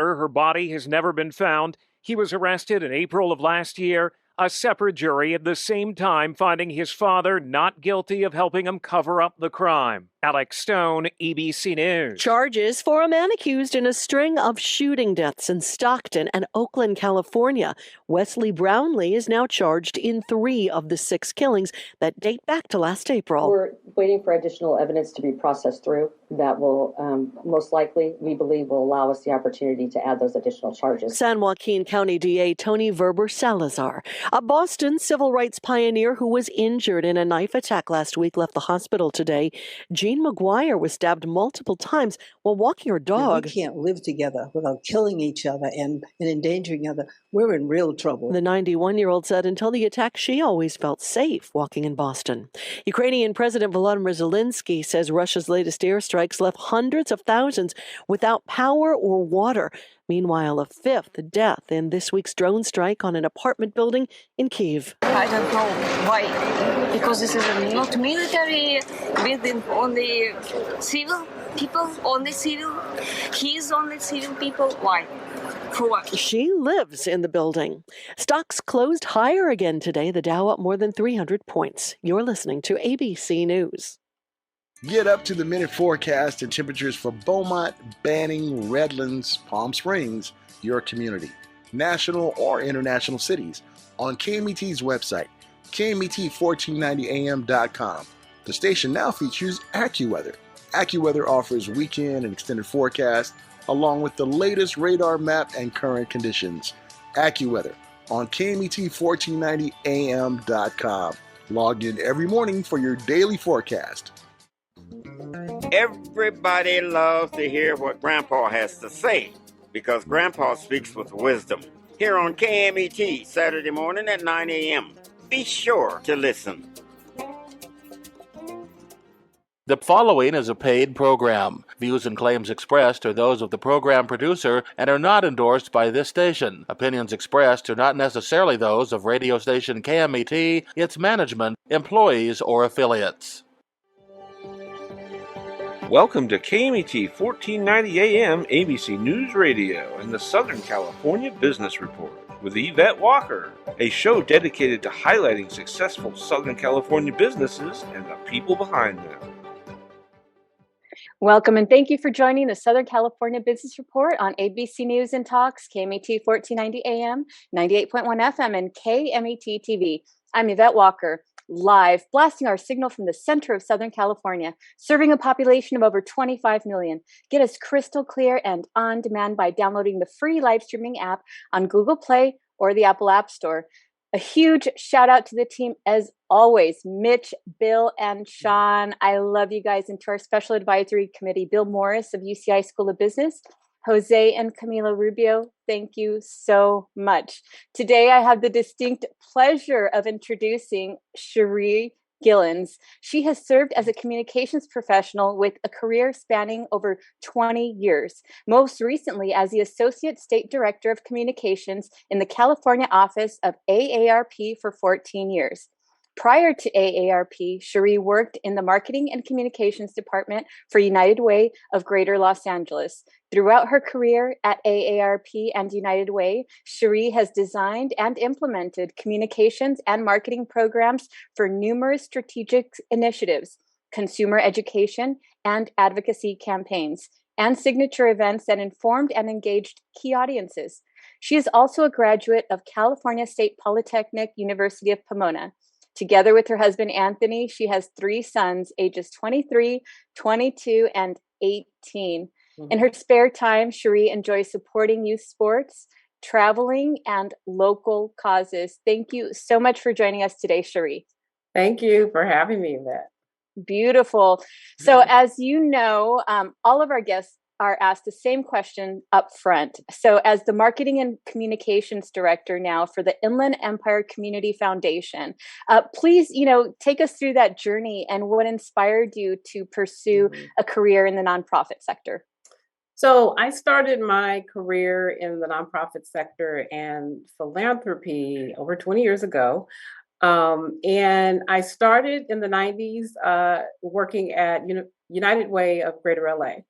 partner. Her body has never been found. He was arrested in April of last year. A separate jury at the same time finding his father not guilty of helping him cover up the crime. Alex Stone, ABC News. Charges for a man accused in a string of shooting deaths in Stockton and Oakland, California. Wesley Brownlee is now charged in 3 of the 6 killings that date back to last April. We're waiting for additional evidence to be processed through that will most likely, we believe, will allow us the opportunity to add those additional charges. San Joaquin County DA Tony Verber Salazar, a Boston civil rights pioneer who was injured in a knife attack last week, left the hospital today. Jean McGuire was stabbed multiple times while walking her dog. We can't live together without killing each other and endangering each other. We're in real trouble. The 91-year-old said until the attack, she always felt safe walking in Boston. Ukrainian President Volodymyr Zelensky says Russia's latest airstrikes left hundreds of thousands without power or water. Meanwhile, a 5th death in this week's drone strike on an apartment building in Kyiv. I don't know why. Because this is not military, with only civil people, only civil. He's only civil people. Why? For what? She lives in the building. Stocks closed higher again today, the Dow up more than 300 points. You're listening to ABC News. Get up to the minute forecast and temperatures for Beaumont, Banning, Redlands, Palm Springs, your community, national or international cities, on KMET's website, KMET1490am.com. The station now features AccuWeather. AccuWeather offers weekend and extended forecasts along with the latest radar map and current conditions. AccuWeather on KMET1490am.com. Log in every morning for your daily forecast. Everybody loves to hear what Grandpa has to say because Grandpa speaks with wisdom. Here on KMET, Saturday morning at 9 a.m. Be sure to listen. The following is a paid program. Views and claims expressed are those of the program producer and are not endorsed by this station. Opinions expressed are not necessarily those of radio station KMET, its management, employees, or affiliates. Welcome to KMET 1490 AM ABC News Radio and the Southern California Business Report with Yvette Walker, a show dedicated to highlighting successful Southern California businesses and the people behind them. Welcome and thank you for joining the Southern California Business Report on ABC News and Talks, KMET 1490 AM, 98.1 FM, and KMET TV. I'm Yvette Walker, live, blasting our signal from the center of Southern California, serving a population of over 25 million. Get us crystal clear and on demand by downloading the free live streaming app on Google Play or the Apple App Store. A huge shout out to the team, as always, Mitch, Bill, and Sean. I love you guys. And to our special advisory committee, Bill Morris of UCI School of Business, Jose and Camila Rubio, thank you so much. Today, I have the distinct pleasure of introducing Charee Gillins. She has served as a communications professional with a career spanning over 20 years, most recently as the Associate State Director of Communications in the California office of AARP for 14 years. Prior to AARP, Charee worked in the Marketing and Communications Department for United Way of Greater Los Angeles. Throughout her career at AARP and United Way, Charee has designed and implemented communications and marketing programs for numerous strategic initiatives, consumer education and advocacy campaigns, and signature events that informed and engaged key audiences. She is also a graduate of California State Polytechnic University of Pomona. Together with her husband, Anthony, she has 3 sons, ages 23, 22, and 18. In her spare time, Charee enjoys supporting youth sports, traveling, and local causes. Thank you so much for joining us today, Charee. Thank you for having me, Yvette. Beautiful. So as you know, all of our guests are asked the same question up front. So as the Marketing and Communications Director now for the Inland Empire Community Foundation, please, take us through that journey and what inspired you to pursue a career in the nonprofit sector. So I started my career in the nonprofit sector and philanthropy over 20 years ago. And I started in the 90s working at United Way of Greater LA.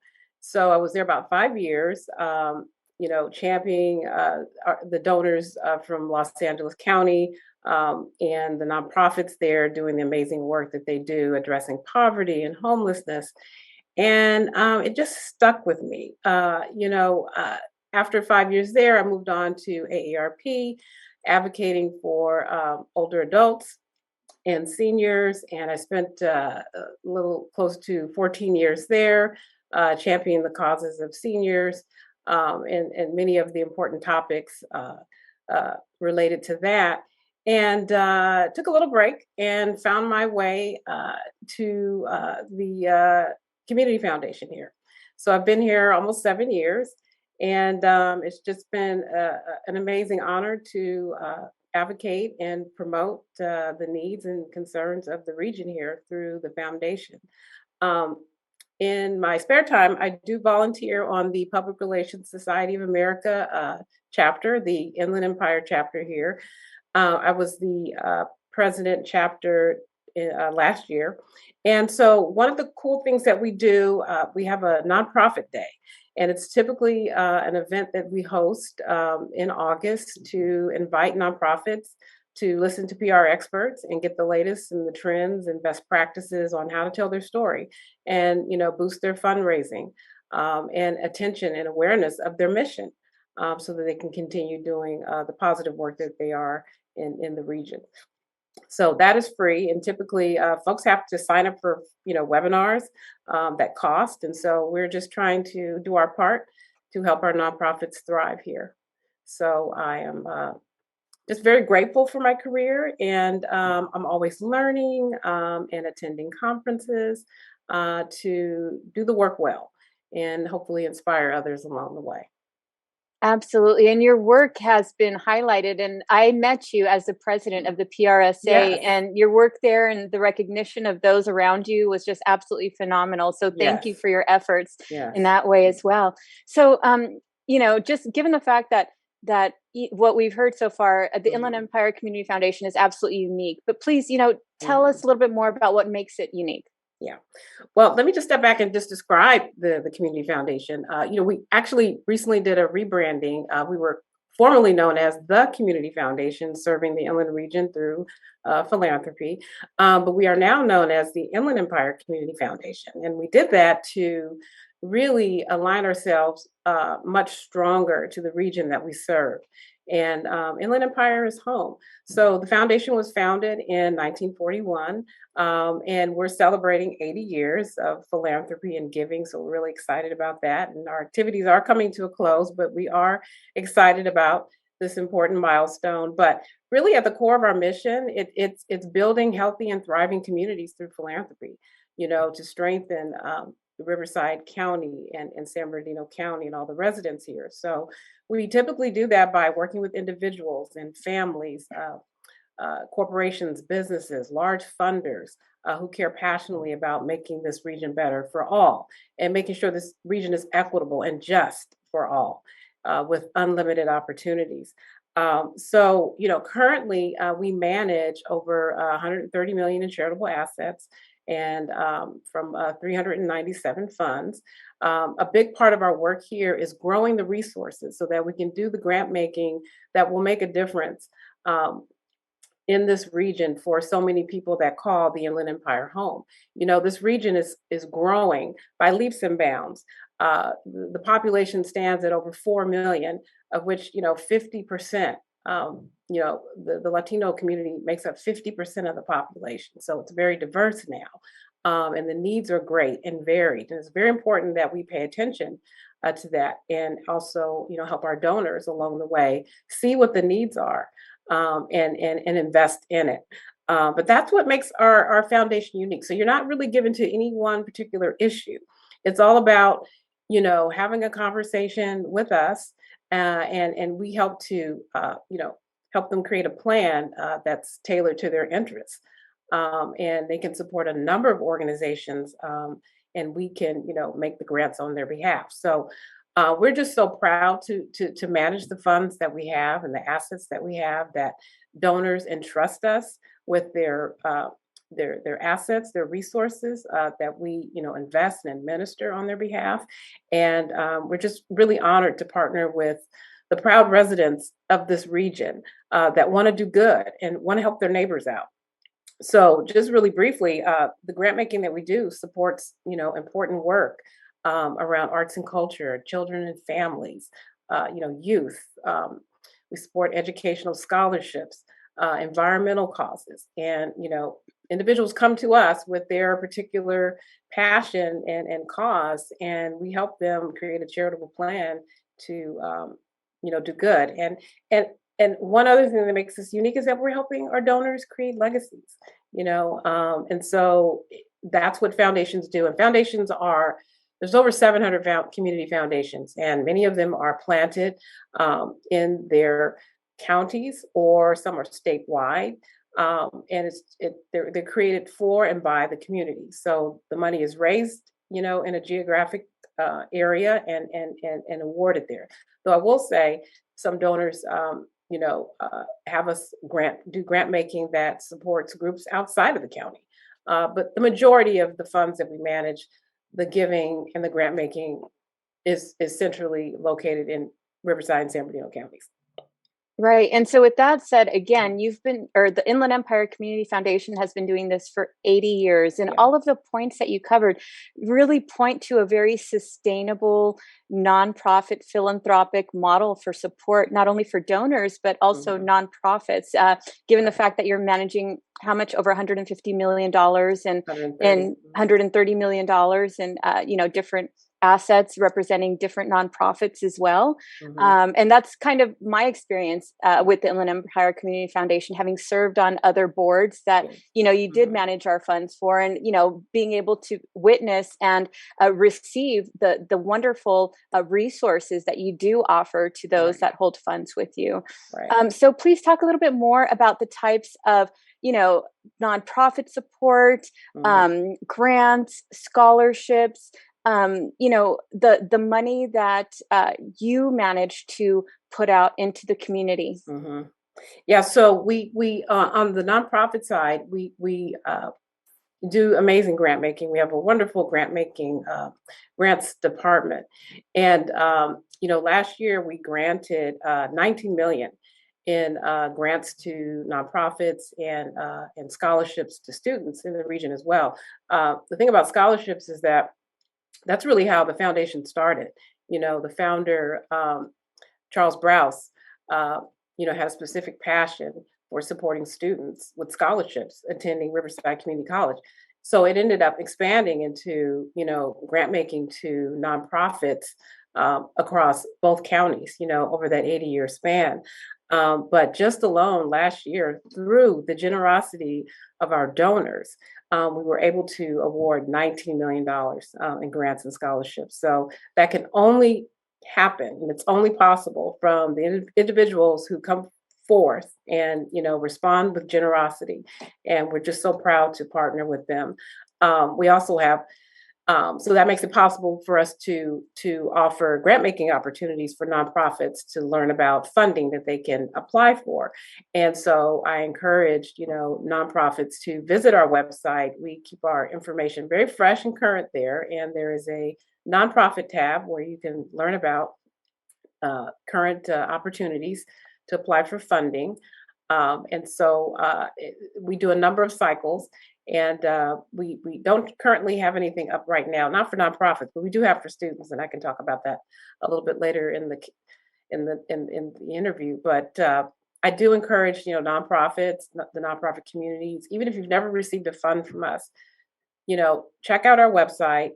So I was there about 5 years. championing the donors from Los Angeles County and the nonprofits there doing the amazing work that they do addressing poverty and homelessness. And it just stuck with me. After 5 years there, I moved on to AARP, advocating for older adults and seniors. And I spent a little close to 14 years there, championing the causes of seniors and many of the important topics related to that. And took a little break and found my way to the Community Foundation here. So I've been here almost 7 years, and it's just been an amazing honor to advocate and promote the needs and concerns of the region here through the foundation. In my spare time, I do volunteer on the Public Relations Society of America chapter, the Inland Empire chapter here. I was the president chapter last year. And so one of the cool things that we do, we have a nonprofit day. And it's typically an event that we host in August to invite nonprofits to listen to PR experts and get the latest and the trends and best practices on how to tell their story and, boost their fundraising and attention and awareness of their mission so that they can continue doing the positive work that they are in the region. So that is free, and typically folks have to sign up for webinars that cost, and so we're just trying to do our part to help our nonprofits thrive here. So I am just very grateful for my career, and I'm always learning and attending conferences to do the work well and hopefully inspire others along the way. Absolutely. And your work has been highlighted. And I met you as the president of the PRSA, Yes. and your work there and the recognition of those around you was just absolutely phenomenal. So thank you Yes. for your efforts Yes. in that way as well. So, just given the fact that what we've heard so far, the Inland Empire Community Foundation is absolutely unique. But please, tell us a little bit more about what makes it unique. Yeah. Well, let me just step back and just describe the Community Foundation. We actually recently did a rebranding. We were formerly known as the Community Foundation, serving the inland region through philanthropy. But we are now known as the Inland Empire Community Foundation. And we did that to really align ourselves much stronger to the region that we serve. And Inland Empire is home. So the foundation was founded in 1941, and we're celebrating 80 years of philanthropy and giving. So we're really excited about that. And our activities are coming to a close, but we are excited about this important milestone. But really at the core of our mission, it's building healthy and thriving communities through philanthropy, to strengthen Riverside County and San Bernardino County and all the residents here. So we typically do that by working with individuals and families, corporations, businesses, large funders who care passionately about making this region better for all and making sure this region is equitable and just for all with unlimited opportunities. Currently we manage over 130 million in charitable assets and from 397 funds. A big part of our work here is growing the resources so that we can do the grant making that will make a difference in this region for so many people that call the Inland Empire home. This region is growing by leaps and bounds. The population stands at over 4 million, of which 50%. The Latino community makes up 50% of the population. So it's very diverse now. And the needs are great and varied. And it's very important that we pay attention to that and also, help our donors along the way see what the needs are and invest in it. But that's what makes our foundation unique. So you're not really given to any one particular issue. It's all about, having a conversation with us and we help to, help them create a plan that's tailored to their interests. And they can support a number of organizations and we can, make the grants on their behalf. So we're just so proud to manage the funds that we have and the assets that we have that donors entrust us with their their assets, their resources that we, invest and administer on their behalf. And we're just really honored to partner with the proud residents of this region that want to do good and want to help their neighbors out. So just really briefly, the grant making that we do supports, important work around arts and culture, children and families, youth. We support educational scholarships, environmental causes, and, individuals come to us with their particular passion and cause, and we help them create a charitable plan to, do good. And one other thing that makes us unique is that we're helping our donors create legacies, and so that's what foundations do. And there's over 700 community foundations, and many of them are planted in their counties, or some are statewide. And they're created for and by the community. So the money is raised, in a geographic area and awarded there. Though I will say some donors, have us do grant making that supports groups outside of the county. But the majority of the funds that we manage, the giving and the grant making is centrally located in Riverside and San Bernardino counties. Right. And so with that said, again, the Inland Empire Community Foundation has been doing this for 80 years. And all of the points that you covered really point to a very sustainable, nonprofit, philanthropic model for support, not only for donors, but also nonprofits, given the fact that you're managing how much, over $150 million and $130 million and, different assets representing different nonprofits as well. And that's kind of my experience with the Inland Empire Community Foundation, having served on other boards that, you did manage our funds for, and, being able to witness and receive the wonderful resources that you do offer to those that hold funds with you. Right. So please talk a little bit more about the types of, nonprofit support, grants, scholarships, the money that you manage to put out into the community. Yeah, so we on the nonprofit side, we do amazing grant making. We have a wonderful grant making grants department, and last year we granted 19 million in grants to nonprofits and scholarships to students in the region as well. The thing about scholarships is that that's really how the foundation started. The founder, Charles Browse, had a specific passion for supporting students with scholarships attending Riverside Community College. So it ended up expanding into, grant making to nonprofits across both counties, over that 80-year span. But just alone last year, through the generosity of our donors, we were able to award $19 million in grants and scholarships. So that can only happen, and it's only possible from the individuals who come forth and, respond with generosity. And we're just so proud to partner with them. We also have so that makes it possible for us to offer grant making opportunities for nonprofits to learn about funding that they can apply for. And so I encourage, nonprofits to visit our website. We keep our information very fresh and current there. And there is a nonprofit tab where you can learn about current opportunities to apply for funding. And so we do a number of cycles. And we don't currently have anything up right now, not for nonprofits, but we do have for students, and I can talk about that a little bit later in the interview. But I do encourage nonprofits, the nonprofit communities, even if you've never received a fund from us, check out our website.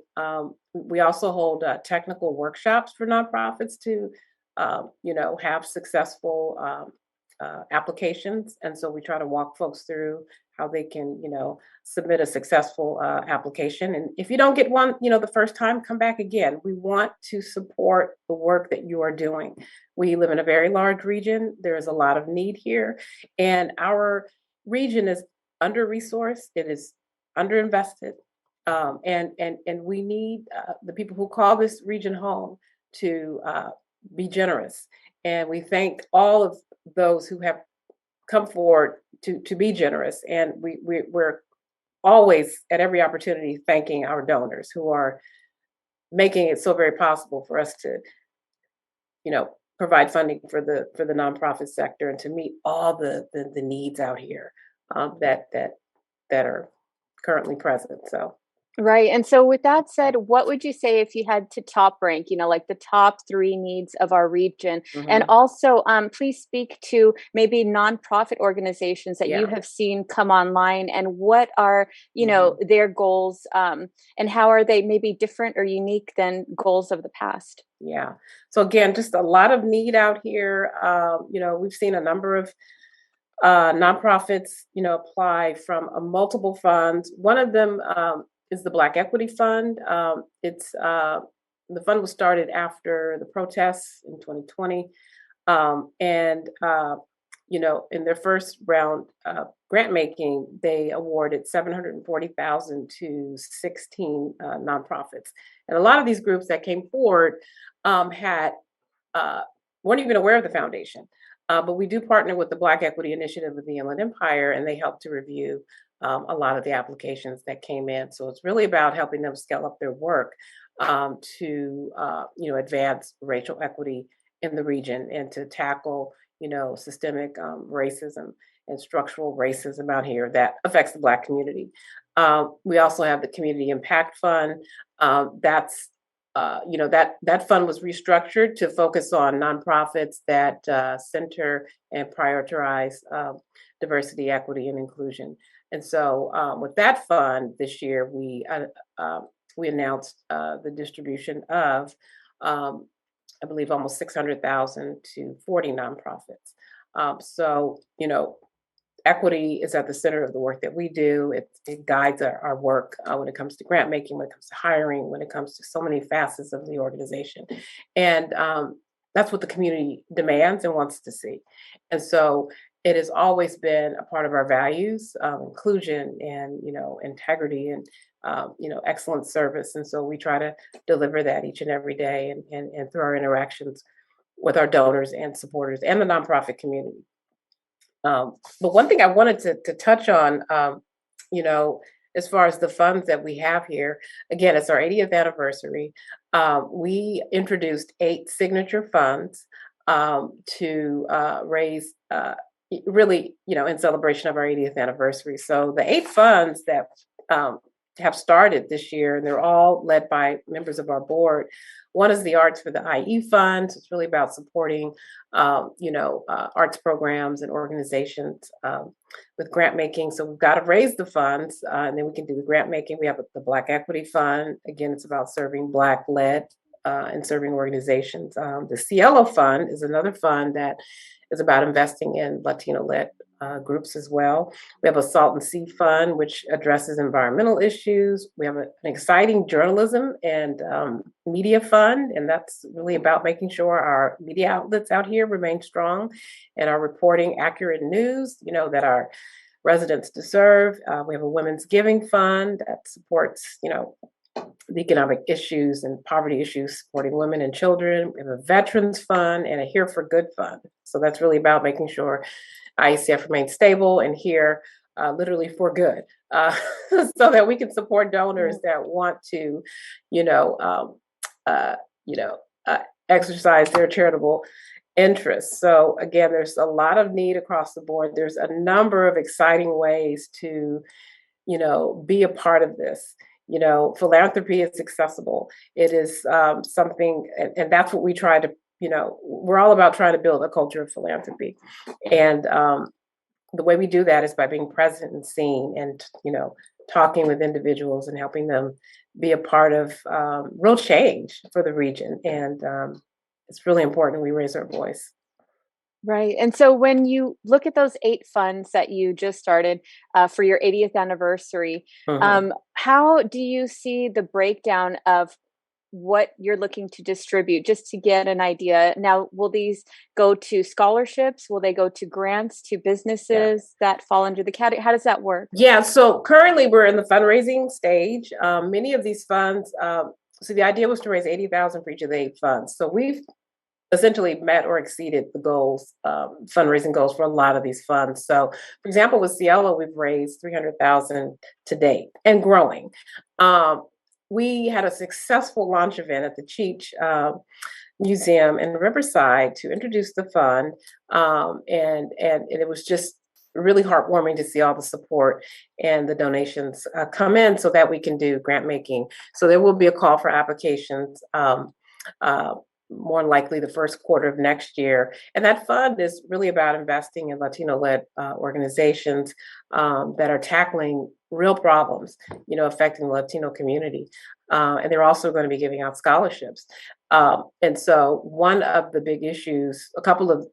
We also hold technical workshops for nonprofits to have successful applications, and so we try to walk folks through how they can, submit a successful application. And if you don't get one, the first time, come back again. We want to support the work that you are doing. We live in a very large region. There is a lot of need here, and our region is under-resourced. It is underinvested, and we need the people who call this region home to be generous. And we thank all of those who have come forward to be generous, and we're always at every opportunity thanking our donors who are making it so very possible for us to, provide funding for the nonprofit sector and to meet all the needs out here that are currently present. So. Right. And so with that said, what would you say if you had to top rank, like the top 3 needs of our region? And also, please speak to maybe nonprofit organizations that you have seen come online, and what are, their goals, and how are they maybe different or unique than goals of the past? Yeah. So again, just a lot of need out here. We've seen a number of nonprofits, apply from multiple funds. One of them is the Black Equity Fund. The fund was started after the protests in 2020. In their first round grant making, they awarded $740,000 to 16 nonprofits. And a lot of these groups that came forward weren't even aware of the foundation. But we do partner with the Black Equity Initiative of the Inland Empire, and they help to review a lot of the applications that came in. So it's really about helping them scale up their work to advance racial equity in the region and to tackle systemic racism and structural racism out here that affects the Black community. We also have the Community Impact Fund. That fund was restructured to focus on nonprofits that center and prioritize diversity, equity, and inclusion. And so with that fund this year, we announced the distribution of, I believe, almost $600,000 to 40 nonprofits. Equity is at the center of the work that we do. It guides our work when it comes to grant making, when it comes to hiring, when it comes to so many facets of the organization. And that's what the community demands and wants to see. And so it has always been a part of our values, inclusion and, integrity and, excellent service. And so we try to deliver that each and every day and through our interactions with our donors and supporters and the nonprofit community. But one thing I wanted to touch on, as far as the funds that we have here, again, it's our 80th anniversary. We introduced 8 signature funds to raise, really, in celebration of our 80th anniversary. So the 8 funds that have started this year, and they're all led by members of our board. One is the Arts for the IE Fund. It's really about supporting, arts programs and organizations with grant making. So we've got to raise the funds, and then we can do the grant making. We have the Black Equity Fund. Again, it's about serving Black-led and serving organizations. The Cielo Fund is another fund that is about investing in Latino-led groups as well. We have a Salt and Sea Fund, which addresses environmental issues. We have an exciting journalism and media fund, and that's really about making sure our media outlets out here remain strong and are reporting accurate news, that our residents deserve. We have a Women's Giving Fund that supports, the economic issues and poverty issues supporting women and children. We have a Veterans Fund and a Here for Good Fund. So that's really about making sure IECF remains stable and here literally for good, so that we can support donors that want to, exercise their charitable interests. So again, there's a lot of need across the board. There's a number of exciting ways to, be a part of this. Philanthropy is accessible. It is something, and that's what we try to, we're all about trying to build a culture of philanthropy. And the way we do that is by being present and seen and, talking with individuals and helping them be a part of real change for the region. And it's really important we raise our voice. Right. And so when you look at those 8 funds that you just started for your 80th anniversary, how do you see the breakdown of what you're looking to distribute, just to get an idea? Now, will these go to scholarships? Will they go to grants, to businesses that fall under the category? How does that work? Yeah. So currently we're in the fundraising stage. Many of these funds, so the idea was to raise $80,000 for each of the 8 funds. So we've essentially met or exceeded the goals, fundraising goals for a lot of these funds. So, for example, with Cielo, we've raised $300,000 to date and growing. We had a successful launch event at the Cheech Museum in Riverside to introduce the fund, and it was just really heartwarming to see all the support and the donations come in so that we can do grant making. So there will be a call for applications. More likely the first quarter of next year. And that fund is really about investing in Latino-led organizations that are tackling real problems, affecting the Latino community. And they're also going to be giving out scholarships. And so one of the big issues, a couple of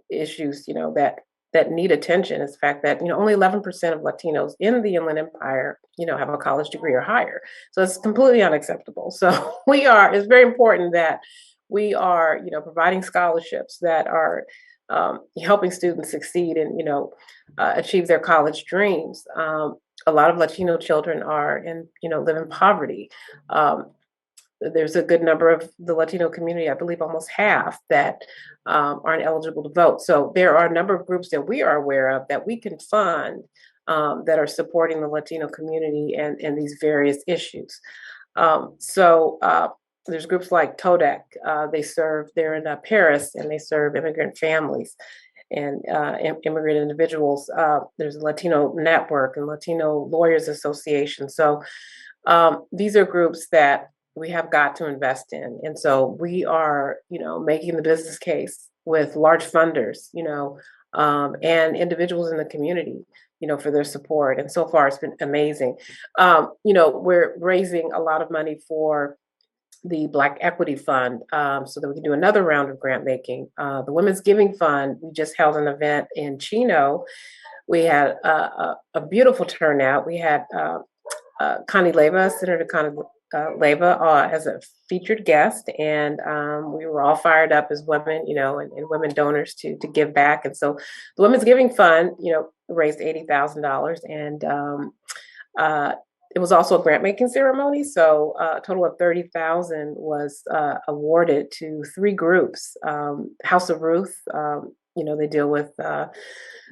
issues, that need attention is the fact that, only 11% of Latinos in the Inland Empire, have a college degree or higher. So it's completely unacceptable. So it's very important that we are, providing scholarships that are helping students succeed and, achieve their college dreams. A lot of Latino children live in poverty. There's a good number of the Latino community, I believe almost half, that aren't eligible to vote. So there are a number of groups that we are aware of that we can fund that are supporting the Latino community and these various issues. There's groups like TODEC. They're in Paris, and they serve immigrant families and immigrant individuals. There's a Latino Network and Latino Lawyers Association. So these are groups that we have got to invest in. And so we are, making the business case with large funders, and individuals in the community, for their support. And so far it's been amazing. We're raising a lot of money for the Black Equity Fund, so that we can do another round of grant making. The Women's Giving Fund, we just held an event in Chino. We had a beautiful turnout. We had Connie Leyva, Senator Connie Leyva, as a featured guest, and we were all fired up as women, and women donors to give back. And so the Women's Giving Fund, raised $80,000, and it was also a grant making ceremony. So a total of $30,000 was awarded to 3 groups. House of Ruth, they deal with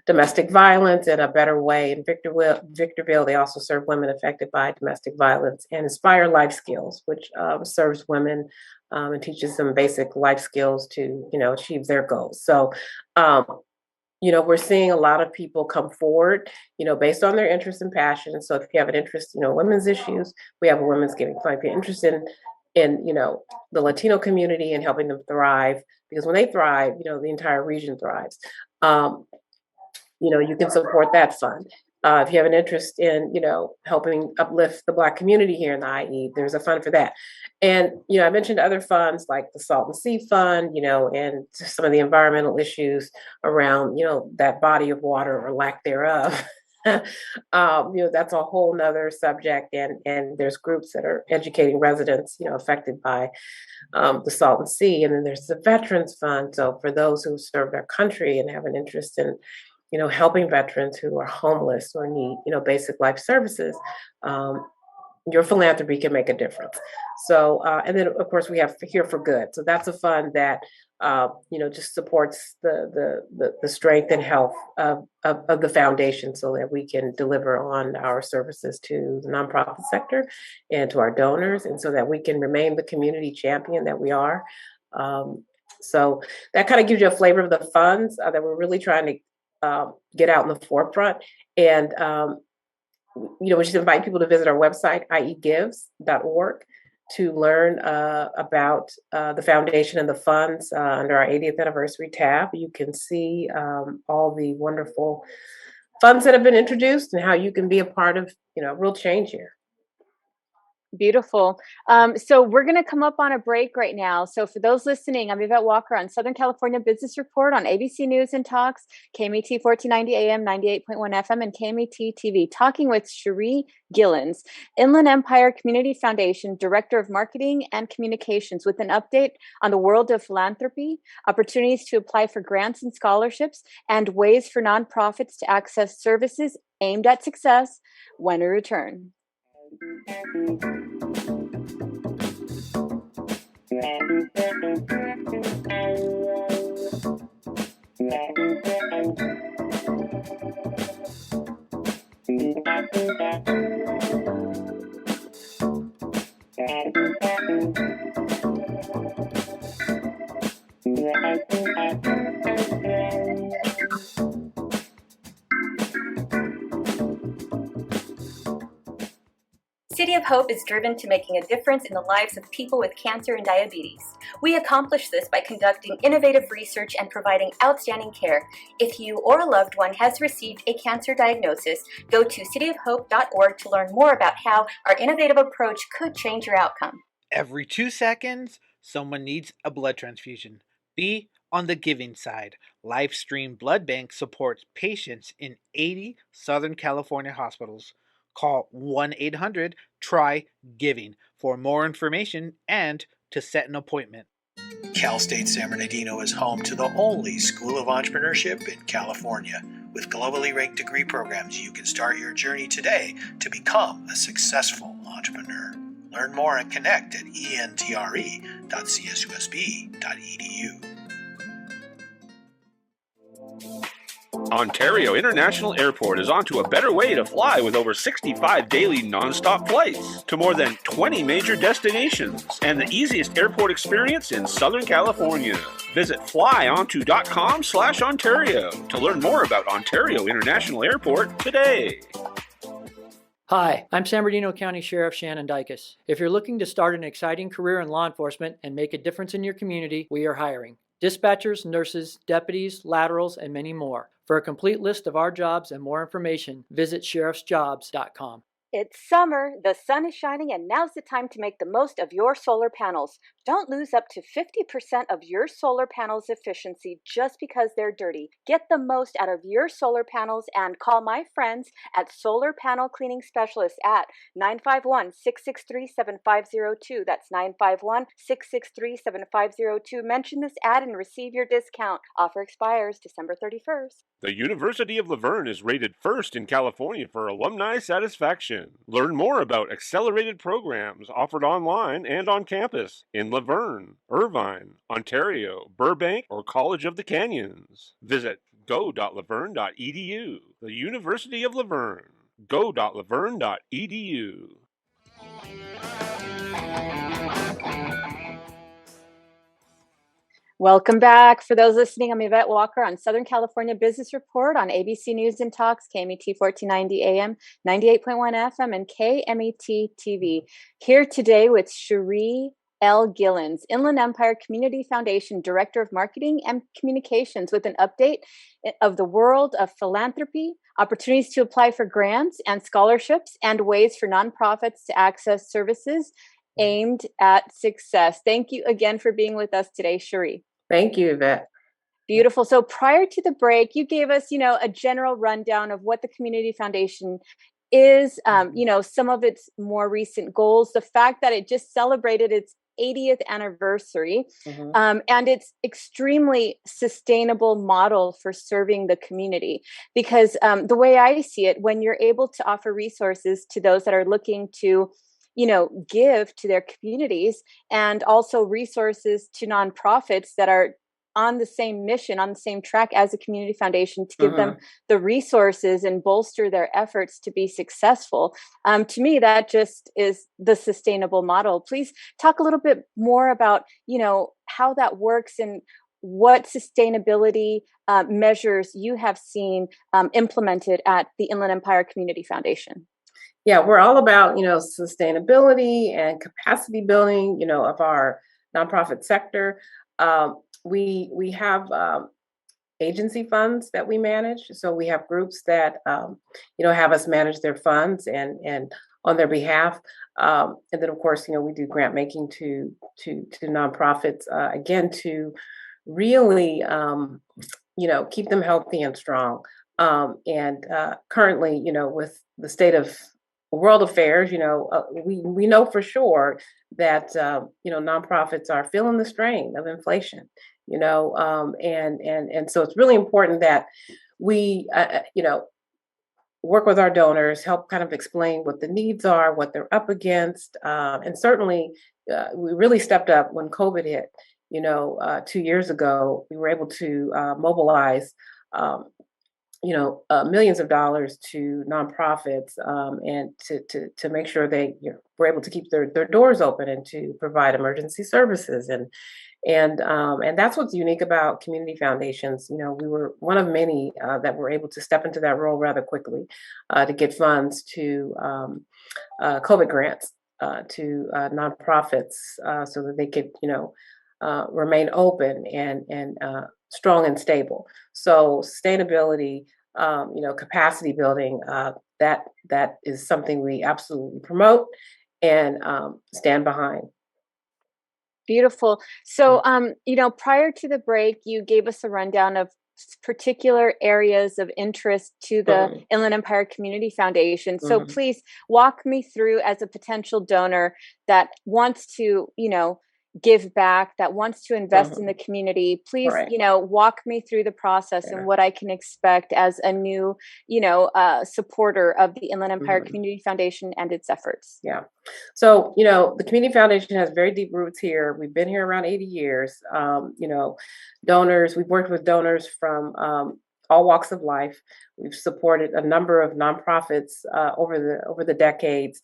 domestic violence in a better way. In Victorville, they also serve women affected by domestic violence. And Inspire Life Skills, which serves women and teaches them basic life skills to, achieve their goals. So, we're seeing a lot of people come forward, based on their interest and passion. So if you have an interest, women's issues, we have a Women's Giving Fund. If you're interested in the Latino community and helping them thrive, because when they thrive, the entire region thrives. You can support that fund. If you have an interest in, helping uplift the Black community here in the IE, there's a fund for that. And, I mentioned other funds like the Salt and Sea Fund, and some of the environmental issues around, that body of water or lack thereof. That's a whole nother subject. And there's groups that are educating residents, affected by the Salt and Sea. And then there's the Veterans Fund. So for those who serve their country and have an interest in, helping veterans who are homeless or need, basic life services, your philanthropy can make a difference. So, and then of course we have Here for Good. So that's a fund that, just supports the strength and health of the foundation so that we can deliver on our services to the nonprofit sector and to our donors, and so that we can remain the community champion that we are. So that kind of gives you a flavor of the funds that we're really trying to get out in the forefront. And, we just invite people to visit our website, iegives.org, to learn about the foundation and the funds under our 80th anniversary tab. You can see all the wonderful funds that have been introduced and how you can be a part of, real change here. Beautiful. So we're going to come up on a break right now. So for those listening, I'm Yvette Walker on Southern California Business Report on ABC News and Talks, KMET 1490 AM, 98.1 FM, and KMET TV, talking with Charee Gillins, Inland Empire Community Foundation Director of Marketing and Communications, with an update on the world of philanthropy, opportunities to apply for grants and scholarships, and ways for nonprofits to access services aimed at success when we return. City of Hope is driven to making a difference in the lives of people with cancer and diabetes. We accomplish this by conducting innovative research and providing outstanding care. If you or a loved one has received a cancer diagnosis, go to cityofhope.org to learn more about how our innovative approach could change your outcome. Every 2 seconds, someone needs a blood transfusion. Be on the giving side. Livestream Blood Bank supports patients in 80 Southern California hospitals. Call 1-800-TRY-GIVING for more information and to set an appointment. Cal State San Bernardino is home to the only School of Entrepreneurship in California. With globally ranked degree programs, you can start your journey today to become a successful entrepreneur. Learn more and connect at entre.csusb.edu. Ontario International Airport is onto a better way to fly with over 65 daily non-stop flights to more than 20 major destinations and the easiest airport experience in Southern California. Visit flyonto.com/Ontario to learn more about Ontario International Airport today. Hi, I'm San Bernardino County Sheriff Shannon Dykes. If you're looking to start an exciting career in law enforcement and make a difference in your community, we are hiring dispatchers, nurses, deputies, laterals, and many more. For a complete list of our jobs and more information, visit sheriffsjobs.com. It's summer, the sun is shining, and now's the time to make the most of your solar panels. Don't lose up to 50% of your solar panels' efficiency just because they're dirty. Get the most out of your solar panels and call my friends at Solar Panel Cleaning Specialists at 951-663-7502. That's 951-663-7502. Mention this ad and receive your discount. Offer expires December 31st. The University of Laverne is rated first in California for alumni satisfaction. Learn more about accelerated programs offered online and on campus in Laverne, Irvine, Ontario, Burbank, or College of the Canyons. Visit go.laverne.edu. The University of Laverne. go.laverne.edu. Welcome back. For those listening, I'm Yvette Walker on Southern California Business Report on ABC News and Talks, KMET 1490 AM, 98.1 FM, and KMET TV. Here today with Charee Gillins, Inland Empire Community Foundation Director of Marketing and Communications, with an update of the world of philanthropy, opportunities to apply for grants and scholarships, and ways for nonprofits to access services aimed at success. Thank you again for being with us today, Charee. Thank you, Yvette. Beautiful. So prior to the break, you gave us, a general rundown of what the Community Foundation is, some of its more recent goals, the fact that it just celebrated its 80th anniversary, and its extremely sustainable model for serving the community. Because the way I see it, when you're able to offer resources to those that are looking to give to their communities, and also resources to nonprofits that are on the same mission, on the same track as a community foundation, to give them the resources and bolster their efforts to be successful. To me, that just is the sustainable model. Please talk a little bit more about, how that works and what sustainability measures you have seen implemented at the Inland Empire Community Foundation. Yeah, we're all about, sustainability and capacity building, of our nonprofit sector. We have agency funds that we manage. So we have groups that, have us manage their funds and on their behalf. And then, of course, we do grant making to nonprofits, again, to really, keep them healthy and strong. And currently, with the state of world affairs, we know for sure that, nonprofits are feeling the strain of inflation, and so it's really important that we, work with our donors, help kind of explain what the needs are, what they're up against. And certainly we really stepped up when COVID hit. 2 years ago, we were able to mobilize, millions of dollars to nonprofits, and to make sure they were able to keep their doors open and to provide emergency services. And that's what's unique about community foundations. We were one of many that were able to step into that role rather quickly to get funds to COVID grants to nonprofits so that they could, remain open and strong and stable. So sustainability, capacity building, that is something we absolutely promote and stand behind. Beautiful. So, prior to the break, you gave us a rundown of particular areas of interest to the Inland Empire Community Foundation. So please walk me through, as a potential donor that wants to, give back, that wants to invest in the community. Please, Right. Walk me through the process and what I can expect as a new, supporter of the Inland Empire Community Foundation and its efforts. Yeah. So, the Community Foundation has very deep roots here. We've been here around 80 years. Donors, we've worked with donors from all walks of life. We've supported a number of nonprofits over the decades.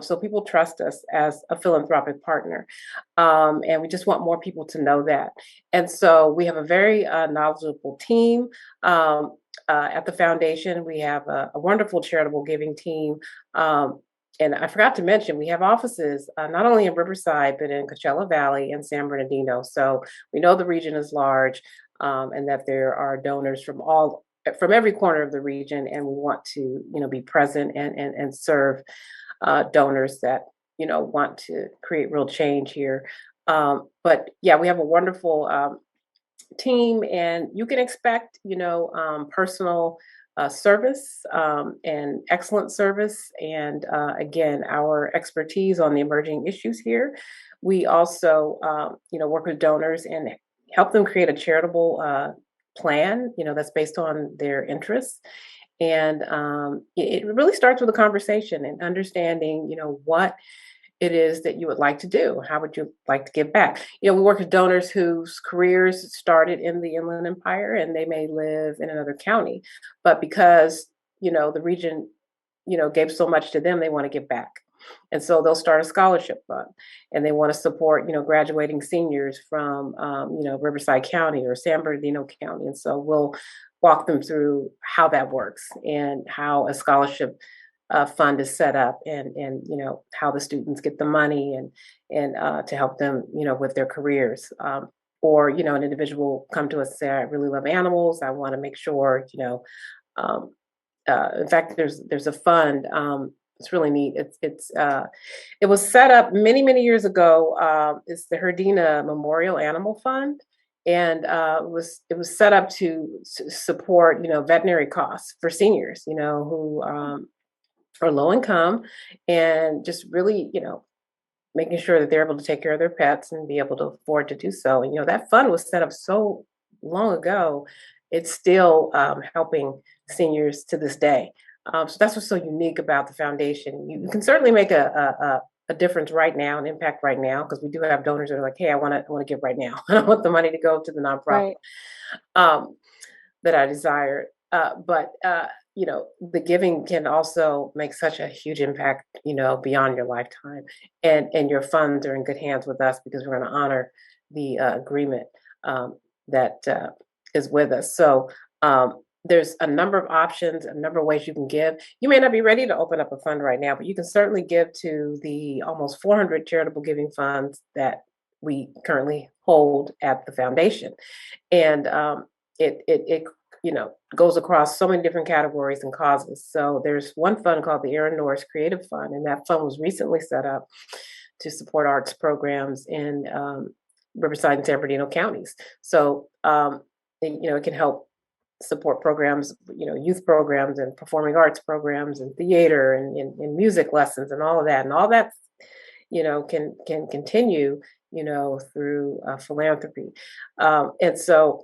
So people trust us as a philanthropic partner. And we just want more people to know that. And so we have a very knowledgeable team at the foundation. We have a wonderful charitable giving team. And I forgot to mention, we have offices not only in Riverside, but in Coachella Valley and San Bernardino. So we know the region is large, and that there are donors from every corner of the region, and we want to, be present and serve donors that, want to create real change here. But yeah, we have a wonderful team, and you can expect, personal service and excellent service. And again, our expertise on the emerging issues here. We also, work with donors and help them create a charitable plan, that's based on their interests. And it really starts with a conversation and understanding, what it is that you would like to do. How would you like to give back? We work with donors whose careers started in the Inland Empire and they may live in another county, but because, the region, gave so much to them, they want to give back. And so they'll start a scholarship fund and they want to support, graduating seniors from, Riverside County or San Bernardino County. And so we'll walk them through how that works and how a scholarship fund is set up, and how the students get the money and to help them with their careers, or an individual come to us and say, I really love animals, I want to make sure in fact there's a fund, it's really neat. It was set up many years ago. It's the Herdina Memorial Animal Fund. And it was set up to support veterinary costs for seniors who are low income, and just really making sure that they're able to take care of their pets and be able to afford to do so. And that fund was set up so long ago, it's still helping seniors to this day. So that's what's so unique about the foundation. You can certainly make a difference right now, an impact right now, because we do have donors that are like, hey, I want to give right now. I want the money to go to the nonprofit that I desire. But the giving can also make such a huge impact, beyond your lifetime. And your funds are in good hands with us because we're going to honor the agreement that is with us. So there's a number of options, a number of ways you can give. You may not be ready to open up a fund right now, but you can certainly give to the almost 400 charitable giving funds that we currently hold at the foundation. And it goes across so many different categories and causes. So there's one fund called the Aaron Norris Creative Fund, and that fund was recently set up to support arts programs in Riverside and San Bernardino counties. So it can help support programs, youth programs and performing arts programs and theater and music lessons and all of that. And all that, can continue, through philanthropy. And so,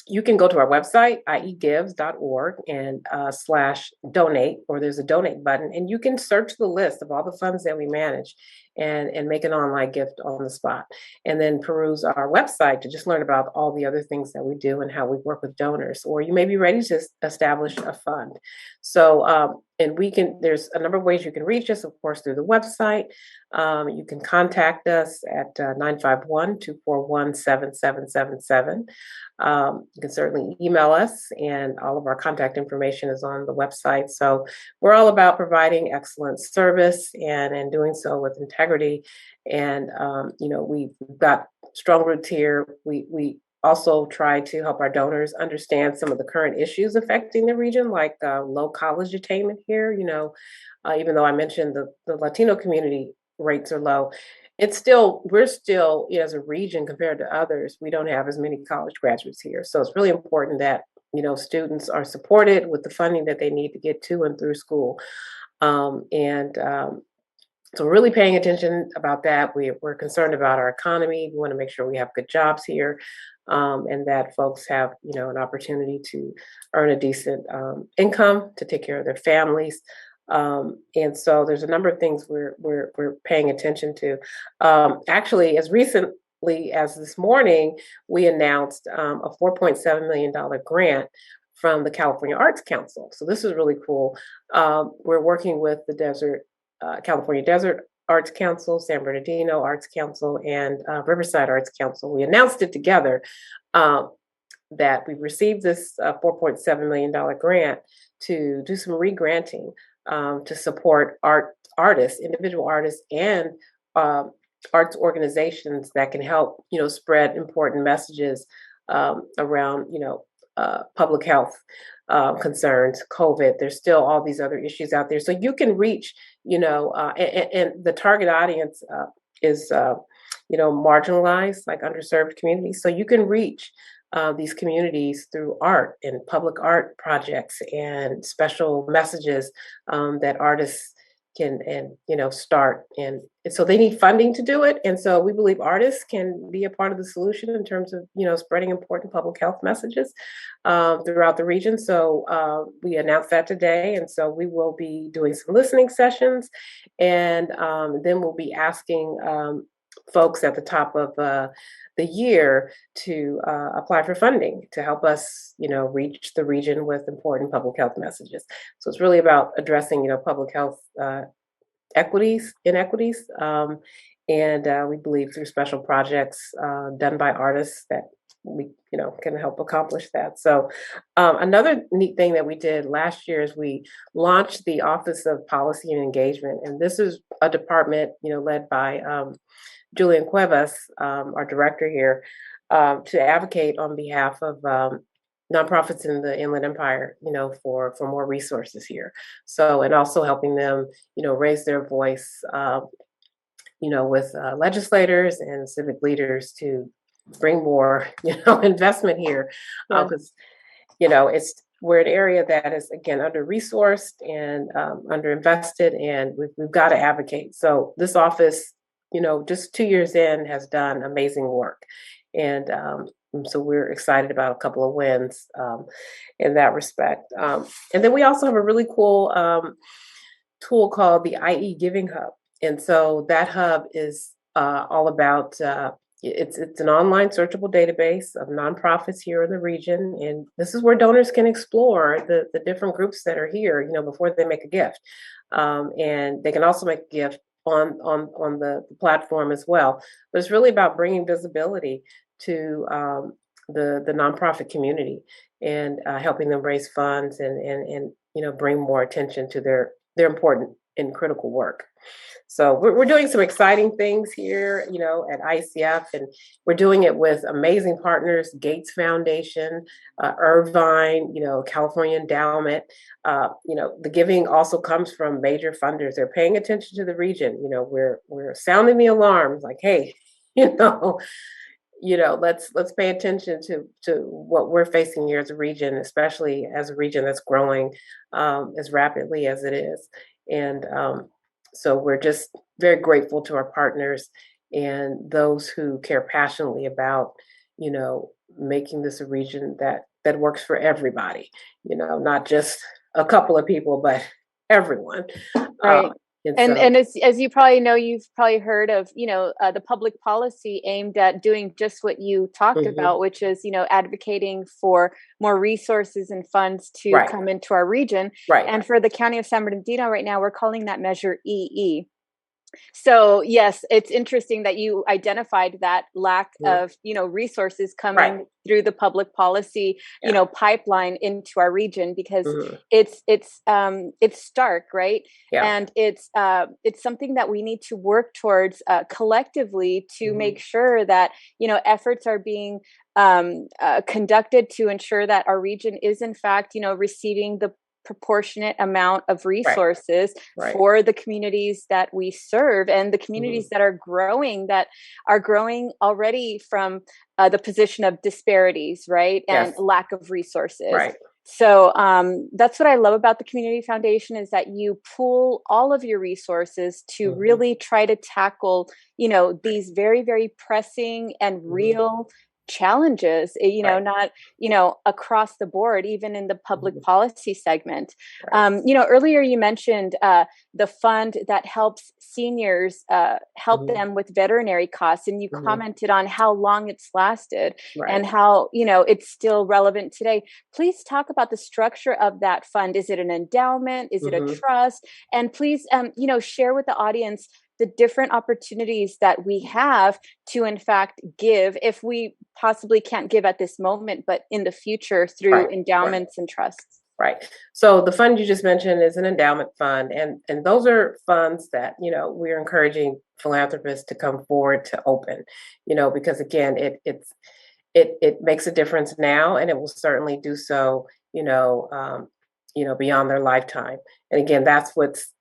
you can go to our website, iegives.org, and /donate, or there's a donate button, and you can search the list of all the funds that we manage and make an online gift on the spot. And then peruse our website to just learn about all the other things that we do and how we work with donors. Or you may be ready to establish a fund. So, and there's a number of ways you can reach us, of course, through the website. You can contact us at 951-241-7777. You can certainly email us, and all of our contact information is on the website. So we're all about providing excellent service and doing so with integrity. And, we've got strong roots here. We also try to help our donors understand some of the current issues affecting the region, like low college attainment here. Even though I mentioned the Latino community rates are low, we're still, as a region compared to others, we don't have as many college graduates here. So it's really important that, students are supported with the funding that they need to get to and through school. So we're really paying attention about that. We're concerned about our economy. We want to make sure we have good jobs here, and that folks have, an opportunity to earn a decent income to take care of their families. And so there's a number of things we're paying attention to. Actually, as recently as this morning, we announced a $4.7 million grant from the California Arts Council. So this is really cool. We're working with the California Desert Arts Council, San Bernardino Arts Council, and Riverside Arts Council. We announced it together that we received this $4.7 million grant to do some re-granting to support artists, individual artists, and arts organizations that can help, spread important messages around, public health concerns, COVID. There's still all these other issues out there. So you can reach, and the target audience is, marginalized, like underserved communities. So you can reach these communities through art and public art projects and special messages that artists can start. And so they need funding to do it. And so we believe artists can be a part of the solution in terms of, spreading important public health messages throughout the region. So we announced that today. And so we will be doing some listening sessions, and then we'll be asking folks at the top of the year to apply for funding to help us, reach the region with important public health messages. So it's really about addressing, public health inequities, and we believe through special projects done by artists that we, can help accomplish that. So another neat thing that we did last year is we launched the Office of Policy and Engagement, and this is a department, led by Julian Cuevas, our director here, to advocate on behalf of nonprofits in the Inland Empire, for more resources here. So, and also helping them, raise their voice, with legislators and civic leaders to bring more, investment here, because, we're an area that is, again, under-resourced and under-invested, and we've got to advocate. So this office, just 2 years in, has done amazing work. And so we're excited about a couple of wins in that respect. And then we also have a really cool tool called the IE Giving Hub. And so that hub is all about, it's an online searchable database of nonprofits here in the region. And this is where donors can explore the different groups that are here, before they make a gift. And they can also make a gift on the platform as well. But it's really about bringing visibility to the nonprofit community and helping them raise funds and bring more attention to their important and critical work. So we're doing some exciting things here, at ICF, and we're doing it with amazing partners: Gates Foundation, Irvine, California Endowment. The giving also comes from major funders. They're paying attention to the region. We're sounding the alarms, like, hey, let's pay attention to what we're facing here as a region, especially as a region that's growing as rapidly as it is. And so we're just very grateful to our partners and those who care passionately about, making this a region that works for everybody, not just a couple of people, but everyone. Right. And so, as you probably know, you've probably heard of, the public policy aimed at doing just what you talked about, which is, advocating for more resources and funds to come into our region. Right. And for the County of San Bernardino right now, we're calling that measure EE. So yes, it's interesting that you identified that lack of, resources coming through the public policy, pipeline into our region, because it's stark, right? Yeah. And it's something that we need to work towards collectively to make sure that, efforts are being conducted to ensure that our region is in fact, receiving the proportionate amount of resources for the communities that we serve, and the communities that are growing already from the position of disparities, right? And lack of resources. Right. So that's what I love about the Community Foundation, is that you pool all of your resources to really try to tackle, these very, very pressing and real challenges, not, across the board, even in the public policy segment. Earlier you mentioned the fund that helps seniors, help them with veterinary costs, and you commented on how long it's lasted and how, it's still relevant today. Please talk about the structure of that fund. Is it an endowment? Is it a trust? And please, share with the audience the different opportunities that we have to, in fact, give, if we possibly can't give at this moment, but in the future through endowments and trusts. Right. So the fund you just mentioned is an endowment fund, and those are funds that, we're encouraging philanthropists to come forward to open, because again, it makes a difference now, and it will certainly do so, beyond their lifetime. And again, that's what's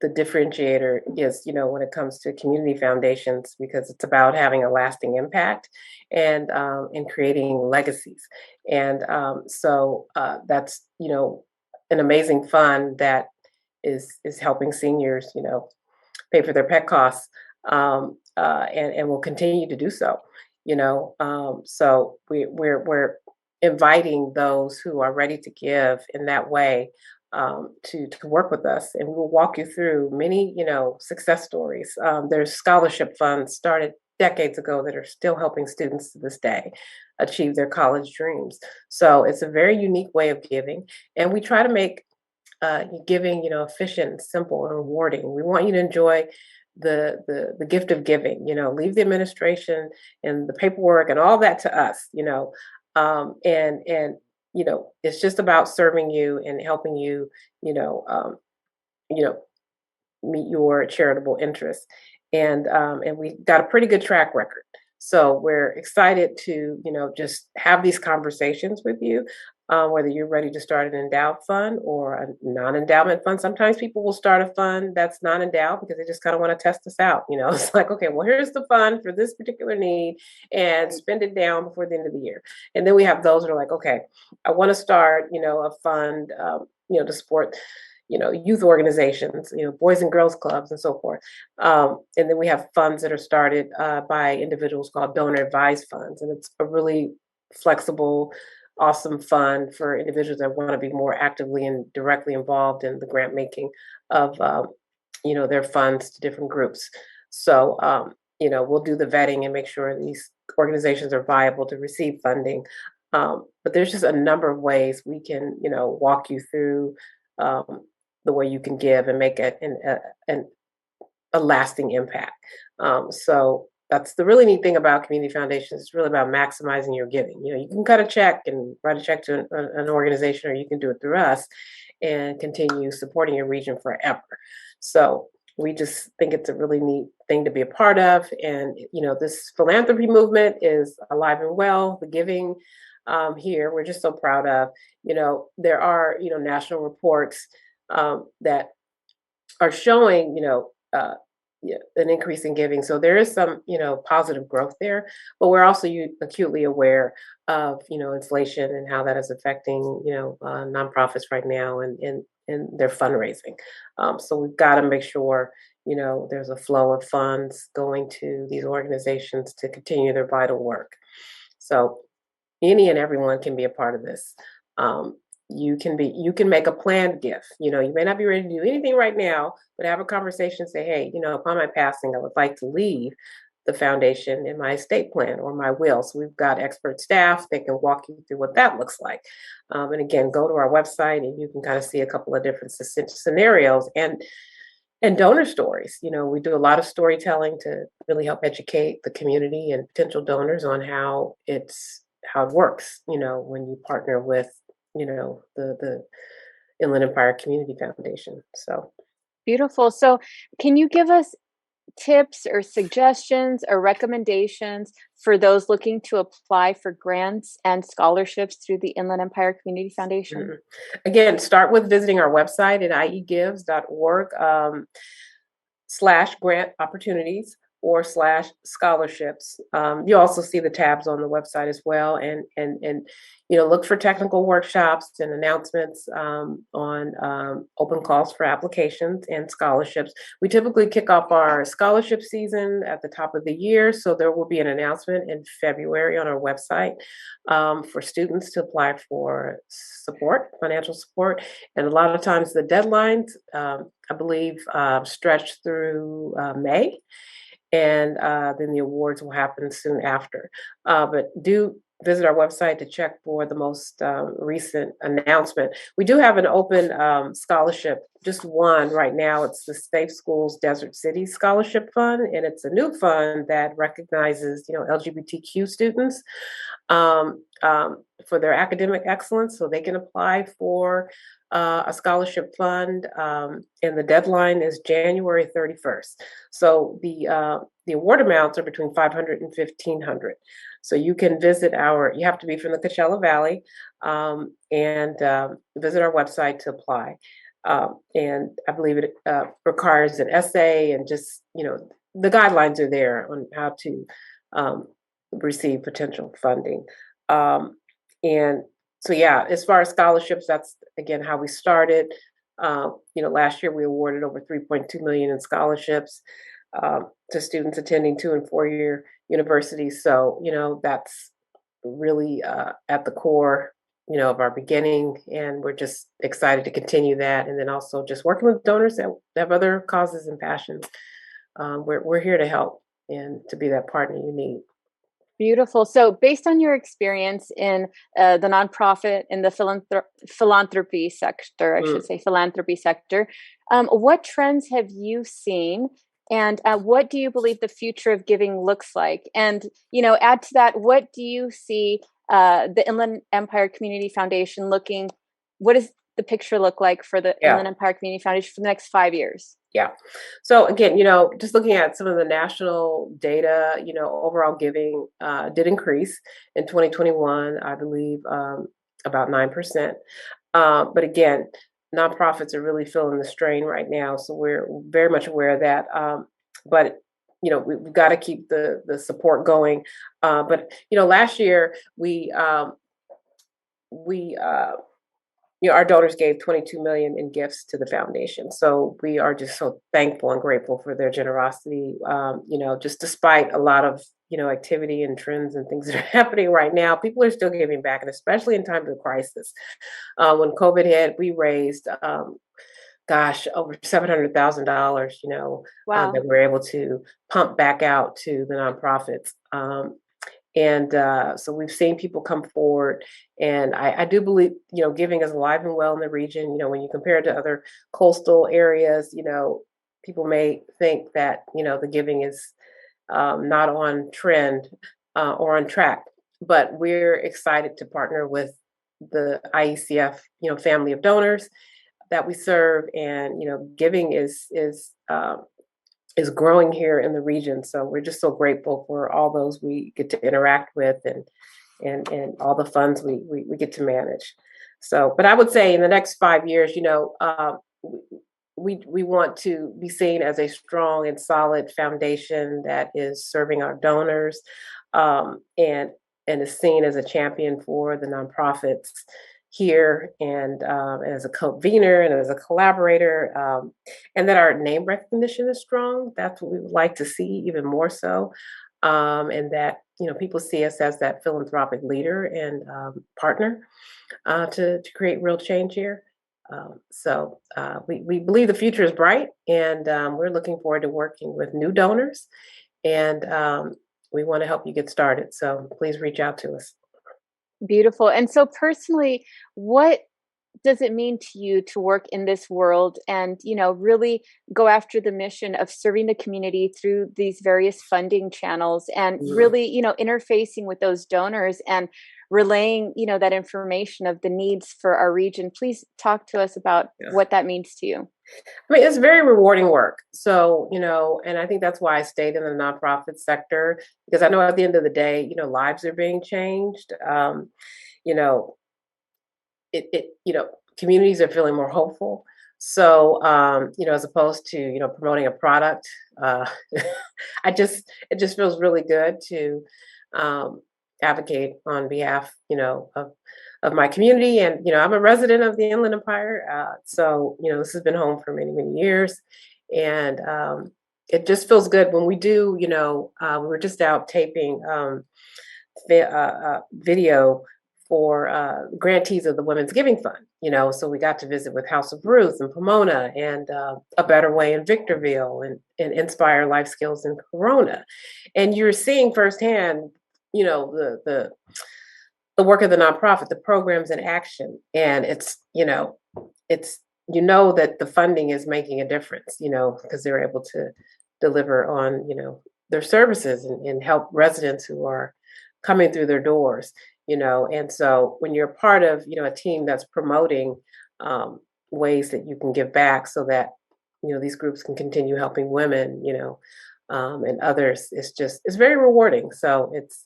the differentiator is, when it comes to community foundations, because it's about having a lasting impact and creating legacies. And so that's, an amazing fund that is helping seniors, pay for their pet costs, and will continue to do so. So we're inviting those who are ready to give in that way to work with us, and we'll walk you through many, success stories. There's scholarship funds started decades ago that are still helping students to this day achieve their college dreams. So it's a very unique way of giving, and we try to make giving, efficient, simple, and rewarding. We want you to enjoy the gift of giving. Leave the administration and the paperwork and all that to us. And it's just about serving you and helping you, meet your charitable interests. And we got a pretty good track record. So we're excited to, just have these conversations with you, whether you're ready to start an endowed fund or a non-endowment fund. Sometimes people will start a fund that's non-endowed because they just kind of want to test us out. It's like, okay, well, here's the fund for this particular need, and spend it down before the end of the year. And then we have those that are like, okay, I want to start, a fund, to support, youth organizations, boys and girls clubs and so forth. And then we have funds that are started by individuals called donor advised funds. And it's a really flexible, awesome fund for individuals that want to be more actively and directly involved in the grant making of, their funds to different groups. So, we'll do the vetting and make sure these organizations are viable to receive funding. But there's just a number of ways we can, walk you through the way you can give and make it a lasting impact. So that's the really neat thing about community foundations. It's really about maximizing your giving. You can cut a check and write a check to an organization, or you can do it through us and continue supporting your region forever. So we just think it's a really neat thing to be a part of. And, this philanthropy movement is alive and well. The giving here, we're just so proud of. There are, national reports that are showing, an increase in giving. So there is some, positive growth there, but we're also acutely aware of, inflation and how that is affecting, nonprofits right now and their fundraising. So we've got to make sure, there's a flow of funds going to these organizations to continue their vital work. So any and everyone can be a part of this. You can make a planned gift. You may not be ready to do anything right now, but have a conversation, say, hey, upon my passing, I would like to leave the foundation in my estate plan or my will. So we've got expert staff that can walk you through what that looks like. And again, go to our website and you can kind of see a couple of different scenarios and donor stories. We do a lot of storytelling to really help educate the community and potential donors on how it works, when you partner with, the Inland Empire Community Foundation. So Beautiful. So, can you give us tips or suggestions or recommendations for those looking to apply for grants and scholarships through the Inland Empire Community Foundation? Again, start with visiting our website at iegives.org /grant opportunities or /scholarships. You also see the tabs on the website as well, and look for technical workshops and announcements on open calls for applications and scholarships. We typically kick off our scholarship season at the top of the year, so there will be an announcement in February on our website for students to apply for financial support. And a lot of times the deadlines, I believe, stretch through May. And then the awards will happen soon after. But do visit our website to check for the most recent announcement. We do have an open scholarship, just one right now. It's the Safe Schools Desert City Scholarship Fund, and it's a new fund that recognizes, LGBTQ students for their academic excellence, so they can apply for a scholarship fund, and the deadline is January 31st. So the award amounts are between $500 and $1,500. So you can visit you have to be from the Coachella Valley, and visit our website to apply. And I believe it requires an essay, and just, the guidelines are there on how to receive potential funding. And so, yeah, as far as scholarships, that's again how we started. Last year we awarded over $3.2 million in scholarships to students attending 2- and 4-year universities. So, that's really at the core, of our beginning, and we're just excited to continue that. And then also just working with donors that have other causes and passions. We're here to help and to be that partner you need. Beautiful. So, based on your experience in the nonprofit, in the philanthropy sector, I should say philanthropy sector, what trends have you seen, and what do you believe the future of giving looks like? And, add to that, what do you see the Inland Empire Community Foundation what does the picture look like for the Inland Empire Community Foundation for the next 5 years? Yeah. So again, just looking at some of the national data, overall giving did increase in 2021, I believe, about 9%. But again, nonprofits are really feeling the strain right now. So we're very much aware of that. But we've got to keep the support going. But last year we our donors gave $22 million in gifts to the foundation. So we are just so thankful and grateful for their generosity. Just despite a lot of, activity and trends and things that are happening right now, people are still giving back, and especially in times of crisis. When COVID hit, we raised, over $700,000, Wow. that we're able to pump back out to the nonprofits. And so we've seen people come forward, and I do believe, giving is alive and well in the region. When you compare it to other coastal areas, people may think that, the giving is not on trend or on track, but we're excited to partner with the IECF, family of donors that we serve, and, giving is growing here in the region. So we're just so grateful for all those we get to interact with, and all the funds we get to manage. So, but I would say in the next 5 years, we want to be seen as a strong and solid foundation that is serving our donors, and is seen as a champion for the nonprofits here, and as a convener and as a collaborator, and that our name recognition is strong. That's what we would like to see even more so. and that people see us as that philanthropic leader and partner to create real change here. We believe the future is bright, and we're looking forward to working with new donors, and we want to help you get started. So please reach out to us. Beautiful. And so personally, what does it mean to you to work in this world and, really go after the mission of serving the community through these various funding channels and really, interfacing with those donors and relaying, that information of the needs for our region? Please talk to us about what that means to you. I mean, it's very rewarding work. So, and I think that's why I stayed in the nonprofit sector, because I know at the end of the day, lives are being changed. Communities are feeling more hopeful. So, as opposed to, promoting a product, it just feels really good to advocate on behalf, of my community. And, I'm a resident of the Inland Empire. So, this has been home for many, many years. And it just feels good when we do, we were just out taping video for grantees of the Women's Giving Fund, so we got to visit with House of Ruth in Pomona and A Better Way in Victorville and Inspire Life Skills in Corona. And you're seeing firsthand, the work of the nonprofit, the programs in action. And it's that the funding is making a difference, because they're able to deliver on, their services and help residents who are coming through their doors. And so when you're part of, a team that's promoting ways that you can give back so that, these groups can continue helping women, and others, it's very rewarding. So it's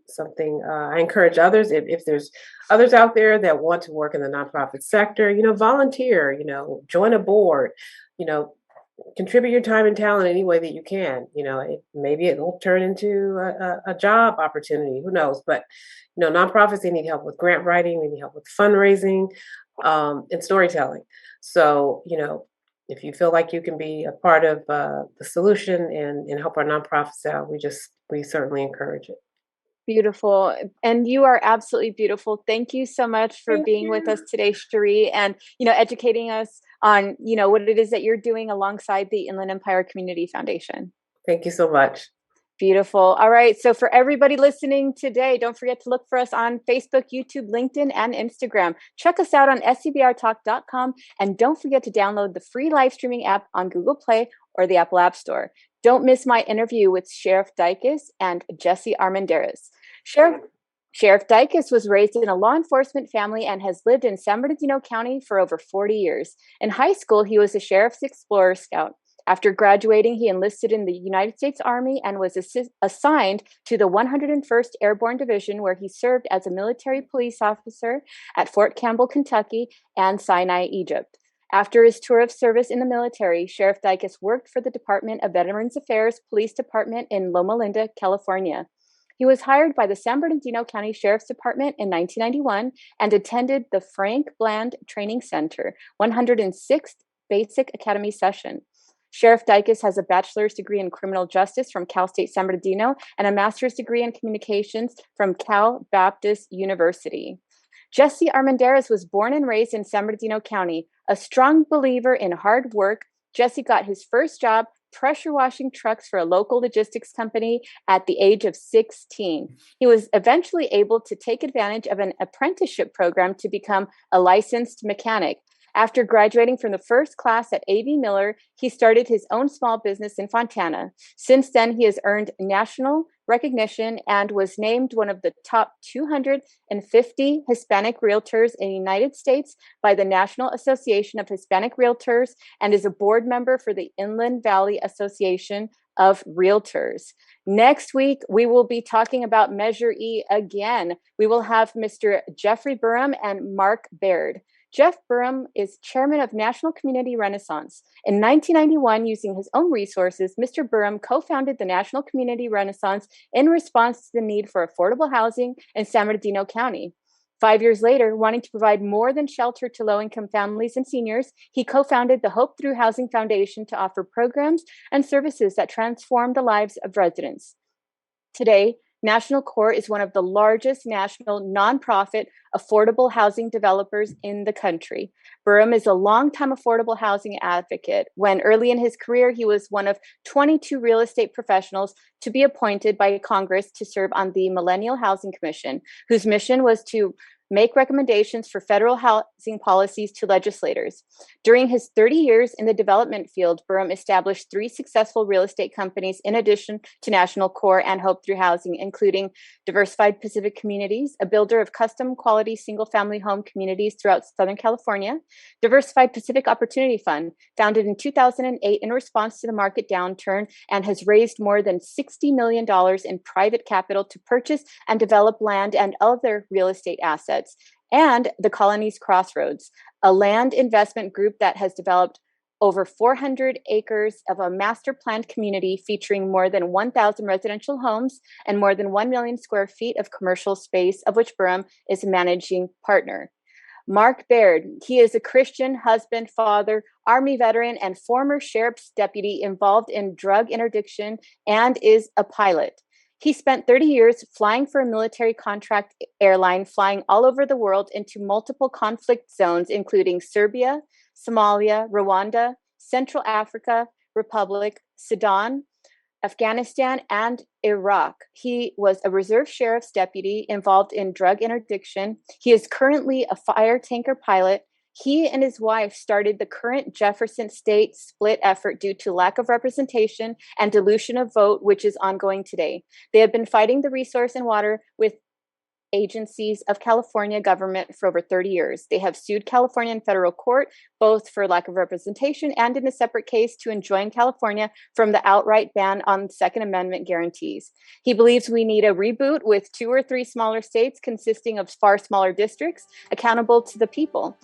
something I encourage others. If there's others out there that want to work in the nonprofit sector, volunteer, join a board, contribute your time and talent any way that you can. Maybe it will turn into a job opportunity. Who knows? But nonprofits, they need help with grant writing, they need help with fundraising, and storytelling. So if you feel like you can be a part of the solution and help our nonprofits out, we certainly encourage it. Beautiful. And you are absolutely beautiful. Thank you so much for being with us today, Charee, and, educating us on, what it is that you're doing alongside the Inland Empire Community Foundation. Thank you so much. Beautiful. All right. So for everybody listening today, don't forget to look for us on Facebook, YouTube, LinkedIn, and Instagram. Check us out on scbrtalk.com. And don't forget to download the free live streaming app on Google Play or the Apple App Store. Don't miss my interview with Sheriff Dykes and Jesse Armendariz. Sheriff Dykes was raised in a law enforcement family and has lived in San Bernardino County for over 40 years. In high school, he was a Sheriff's Explorer Scout. After graduating, he enlisted in the United States Army and was assigned to the 101st Airborne Division, where he served as a military police officer at Fort Campbell, Kentucky, and Sinai, Egypt. After his tour of service in the military, Sheriff Dykes worked for the Department of Veterans Affairs Police Department in Loma Linda, California. He was hired by the San Bernardino County Sheriff's Department in 1991 and attended the Frank Bland Training Center 106th Basic Academy session. Sheriff Dykes has a bachelor's degree in criminal justice from Cal State San Bernardino and a master's degree in communications from Cal Baptist University. Jesse Armendariz was born and raised in San Bernardino County. A strong believer in hard work, Jesse got his first job pressure washing trucks for a local logistics company at the age of 16. He was eventually able to take advantage of an apprenticeship program to become a licensed mechanic. After graduating from the first class at A.B. Miller, he started his own small business in Fontana. Since then, he has earned national recognition and was named one of the top 250 Hispanic realtors in the United States by the National Association of Hispanic Realtors and is a board member for the Inland Valley Association of Realtors. Next week, we will be talking about Measure E again. We will have Mr. Jeffrey Burham and Mark Baird. Jeff Burham is chairman of National Community Renaissance. In 1991, using his own resources, Mr. Burham co-founded the National Community Renaissance in response to the need for affordable housing in San Bernardino County. 5 years later, wanting to provide more than shelter to low-income families and seniors, he co-founded the Hope Through Housing Foundation to offer programs and services that transform the lives of residents. Today, National Core is one of the largest national nonprofit affordable housing developers in the country. Burham is a longtime affordable housing advocate. When early in his career, he was one of 22 real estate professionals to be appointed by Congress to serve on the Millennial Housing Commission, whose mission was to make recommendations for federal housing policies to legislators. During his 30 years in the development field, Burham established 3 successful real estate companies in addition to National Core and Hope Through Housing, including Diversified Pacific Communities, a builder of custom quality single-family home communities throughout Southern California, Diversified Pacific Opportunity Fund, founded in 2008 in response to the market downturn and has raised more than $60 million in private capital to purchase and develop land and other real estate assets, and the Colonies Crossroads, a land investment group that has developed over 400 acres of a master planned community featuring more than 1,000 residential homes and more than 1 million square feet of commercial space, of which Burham is a managing partner. Mark Baird, he is a Christian husband, father, Army veteran, and former sheriff's deputy involved in drug interdiction and is a pilot. He spent 30 years flying for a military contract airline, flying all over the world into multiple conflict zones, including Serbia, Somalia, Rwanda, Central Africa Republic, Sudan, Afghanistan, and Iraq. He was a reserve sheriff's deputy involved in drug interdiction. He is currently a fire tanker pilot. He and his wife started the current Jefferson State split effort due to lack of representation and dilution of vote, which is ongoing today. They have been fighting the resource and water with agencies of California government for over 30 years. They have sued California in federal court, both for lack of representation and in a separate case to enjoin California from the outright ban on Second Amendment guarantees. He believes we need a reboot with 2 or 3 smaller states consisting of far smaller districts accountable to the people.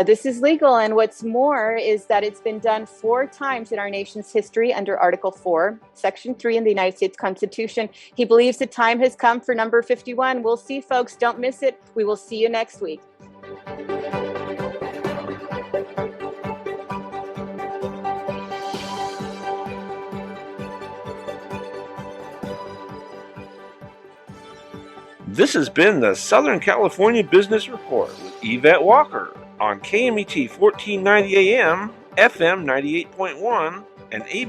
This is legal, and what's more is that it's been done 4 times in our nation's history under Article 4, Section 3 in the United States Constitution. He believes the time has come for number 51. We'll see, folks. Don't miss it. We will see you next week. This has been the Southern California Business Report with Yvette Walker on KMET 1490 AM, FM 98.1, and ABC.